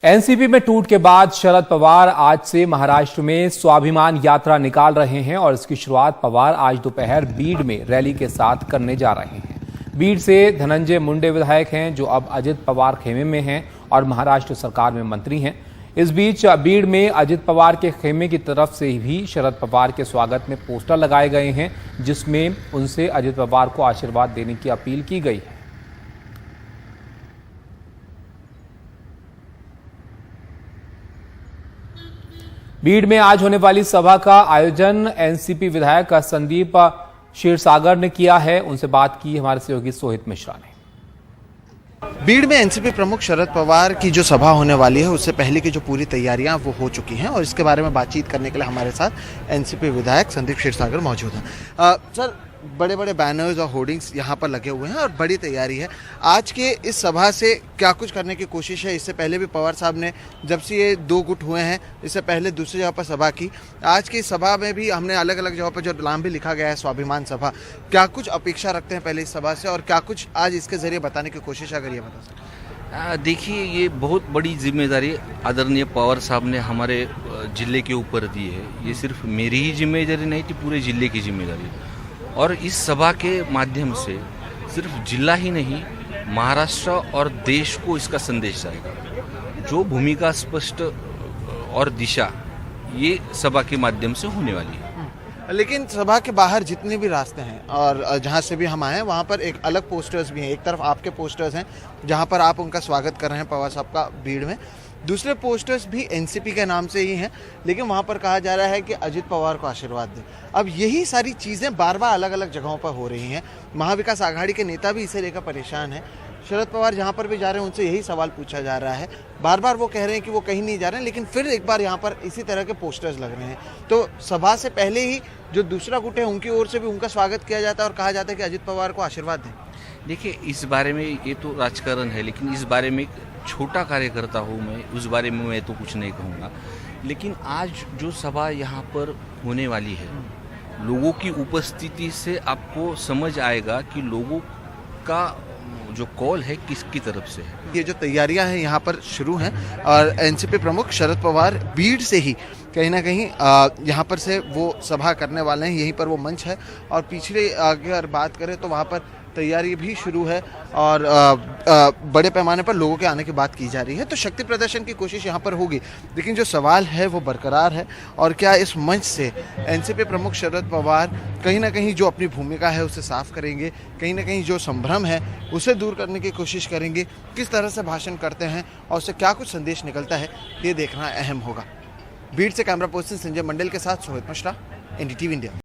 NCP में टूट के बाद शरद पवार आज से महाराष्ट्र में स्वाभिमान यात्रा निकाल रहे हैं और इसकी शुरुआत पवार आज दोपहर बीड में रैली के साथ करने जा रहे हैं। बीड से धनंजय मुंडे विधायक हैं जो अब अजित पवार खेमे में हैं और महाराष्ट्र सरकार में मंत्री हैं। इस बीच बीड में अजित पवार के खेमे की तरफ से भी शरद पवार के स्वागत में पोस्टर लगाए गए हैं जिसमें उनसे अजित पवार को आशीर्वाद देने की अपील की गई है। बीड में आज होने वाली सभा का आयोजन एनसीपी विधायक संदीप क्षीरसागर ने किया है। उनसे बात की हमारे सहयोगी सोहित मिश्रा ने। बीड में एनसीपी प्रमुख शरद पवार की जो सभा होने वाली है उससे पहले की जो पूरी तैयारियां वो हो चुकी हैं और इसके बारे में बातचीत करने के लिए हमारे साथ एनसीपी विधायक संदीप क्षीरसागर मौजूद हैं। सर, बड़े बड़े बैनर्स और होर्डिंग्स यहाँ पर लगे हुए हैं और बड़ी तैयारी है। आज के इस सभा से क्या कुछ करने की कोशिश है? इससे पहले भी पवार साहब ने जब से ये दो गुट हुए हैं इससे पहले दूसरी जगह पर सभा की। आज की सभा में भी हमने अलग अलग जगह पर जो नाम भी लिखा गया है स्वाभिमान सभा, क्या कुछ अपेक्षा रखते हैं पहले इस सभा से और क्या कुछ आज इसके जरिए बताने की कोशिश अगर ये बता सकते? देखिए, ये बहुत बड़ी जिम्मेदारी आदरणीय पवार साहब ने हमारे जिले के ऊपर दी है। ये सिर्फ मेरी ही जिम्मेदारी नहीं थी, पूरे जिले की जिम्मेदारी है। और इस सभा के माध्यम से सिर्फ जिला ही नहीं महाराष्ट्र और देश को इसका संदेश जाएगा। जो भूमिका स्पष्ट और दिशा ये सभा के माध्यम से होने वाली है। लेकिन सभा के बाहर जितने भी रास्ते हैं और जहाँ से भी हम आए हैं वहाँ पर एक अलग पोस्टर्स भी हैं। एक तरफ आपके पोस्टर्स हैं जहाँ पर आप उनका स्वागत कर रहे हैं पवार साहब का भीड़ में, दूसरे पोस्टर्स भी एनसीपी के नाम से ही हैं लेकिन वहाँ पर कहा जा रहा है कि अजित पवार को आशीर्वाद दें। अब यही सारी चीज़ें बार बार अलग अलग जगहों पर हो रही हैं। महाविकास आघाड़ी के नेता भी इसे लेकर परेशान हैं। शरद पवार जहाँ पर भी जा रहे हैं उनसे यही सवाल पूछा जा रहा है। बार बार वो कह रहे हैं कि वो कहीं नहीं जा रहे हैं लेकिन फिर एक बार यहाँ पर इसी तरह के पोस्टर्स लग रहे हैं। तो सभा से पहले ही जो दूसरा गुट है उनकी ओर से भी उनका स्वागत किया जाता है और कहा जाता है कि अजित पवार को आशीर्वाद दें। देखिए, इस बारे में ये तो राजकारण है लेकिन इस बारे में छोटा कार्यकर्ता हूँ मैं, उस बारे में मैं तो कुछ नहीं कहूँगा। लेकिन आज जो सभा यहाँ पर होने वाली है, लोगों की उपस्थिति से आपको समझ आएगा कि लोगों का जो कॉल है किसकी तरफ से है। ये जो तैयारियां हैं यहाँ पर शुरू हैं और एनसीपी प्रमुख शरद पवार बीड से ही कहीं ना कहीं यहाँ पर से वो सभा करने वाले हैं। यहीं पर वो मंच है और पिछले अगर बात करें तो वहाँ पर तैयारी भी शुरू है और बड़े पैमाने पर लोगों के आने की बात की जा रही है। तो शक्ति प्रदर्शन की कोशिश यहाँ पर होगी लेकिन जो सवाल है वो बरकरार है और क्या इस मंच से एनसीपी प्रमुख शरद पवार कहीं ना कहीं जो अपनी भूमिका है उसे साफ करेंगे, कहीं ना कहीं जो संभ्रम है उसे दूर करने की कोशिश करेंगे, किस तरह से भाषण करते हैं और उससे क्या कुछ संदेश निकलता है ये देखना अहम होगा। बीड से कैमरा पर्सन संजय मंडल के साथ सोहित मिश्रा, एनडीटीवी इंडिया।